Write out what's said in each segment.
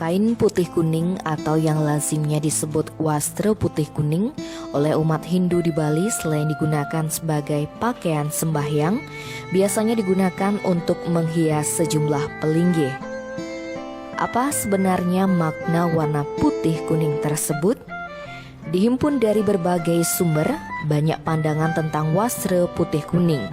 Kain putih kuning atau yang lazimnya disebut wastra putih kuning oleh umat Hindu di Bali selain digunakan sebagai pakaian sembahyang, biasanya digunakan untuk menghias sejumlah pelinggih. Apa sebenarnya makna warna putih kuning tersebut? Dihimpun dari berbagai sumber, banyak pandangan tentang wastra putih kuning.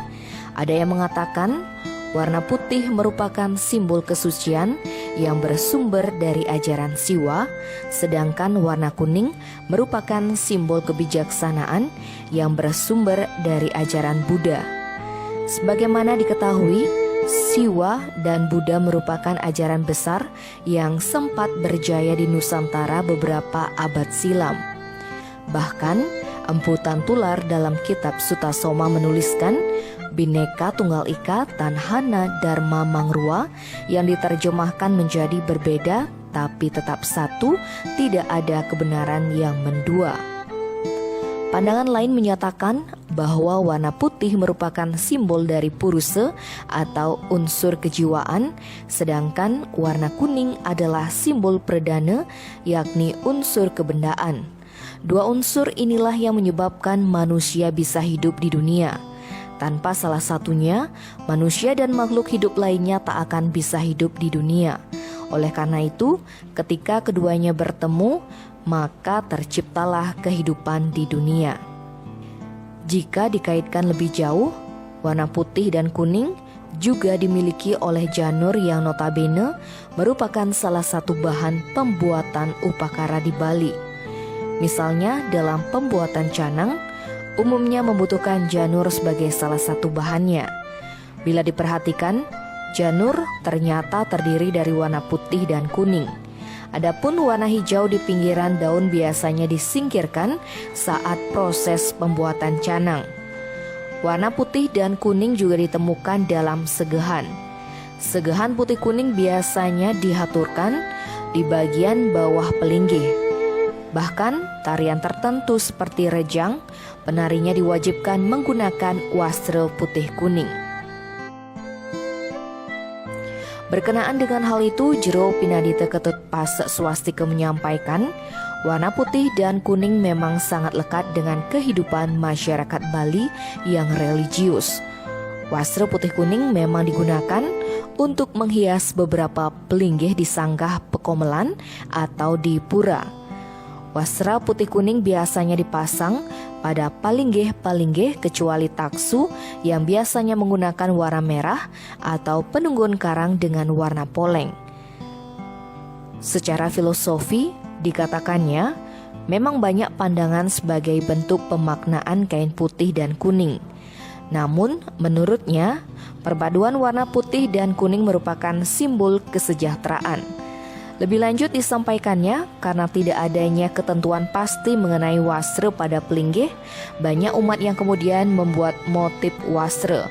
Ada yang mengatakan warna putih merupakan simbol kesucian yang bersumber dari ajaran Siwa, sedangkan warna kuning merupakan simbol kebijaksanaan yang bersumber dari ajaran Buddha. Sebagaimana diketahui, Siwa dan Buddha merupakan ajaran besar yang sempat berjaya di Nusantara beberapa abad silam. Bahkan, Empu Tantular dalam kitab Sutasoma menuliskan Bhinneka Tunggal Ika Tanhana Dharma Mangrua yang diterjemahkan menjadi berbeda tapi tetap satu, tidak ada kebenaran yang mendua. Pandangan lain menyatakan bahwa warna putih merupakan simbol dari purusa atau unsur kejiwaan, sedangkan warna kuning adalah simbol perdana yakni unsur kebendaan. Dua unsur inilah yang menyebabkan manusia bisa hidup di dunia. Tanpa salah satunya, manusia dan makhluk hidup lainnya tak akan bisa hidup di dunia. Oleh karena itu, ketika keduanya bertemu, maka terciptalah kehidupan di dunia. Jika dikaitkan lebih jauh, warna putih dan kuning juga dimiliki oleh janur yang notabene merupakan salah satu bahan pembuatan upakara di Bali. Misalnya dalam pembuatan canang, umumnya membutuhkan janur sebagai salah satu bahannya. Bila diperhatikan, janur ternyata terdiri dari warna putih dan kuning. Adapun warna hijau di pinggiran daun biasanya disingkirkan saat proses pembuatan canang. Warna putih dan kuning juga ditemukan dalam segehan. Segehan putih kuning biasanya dihaturkan di bagian bawah pelinggih. Bahkan tarian tertentu seperti rejang, penarinya diwajibkan menggunakan wastra putih kuning. Berkenaan dengan hal itu, Jero Pinadita Ketut Pase Swastika menyampaikan, warna putih dan kuning memang sangat lekat dengan kehidupan masyarakat Bali yang religius. Wastra putih kuning memang digunakan untuk menghias beberapa pelinggih di sanggah pekomelan atau di pura. Wastra putih kuning biasanya dipasang pada palinggih-palinggih kecuali taksu yang biasanya menggunakan warna merah atau penunggun karang dengan warna poleng. Secara filosofi, dikatakannya memang banyak pandangan sebagai bentuk pemaknaan kain putih dan kuning. Namun, menurutnya, perpaduan warna putih dan kuning merupakan simbol kesejahteraan. Lebih lanjut disampaikannya, karena tidak adanya ketentuan pasti mengenai wastra pada pelinggih, banyak umat yang kemudian membuat motif wastra.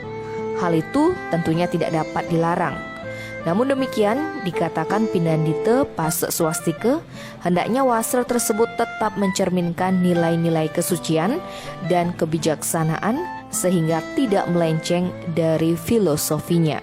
Hal itu tentunya tidak dapat dilarang. Namun demikian, dikatakan Pinadita Pase Swastika, hendaknya wastra tersebut tetap mencerminkan nilai-nilai kesucian dan kebijaksanaan sehingga tidak melenceng dari filosofinya.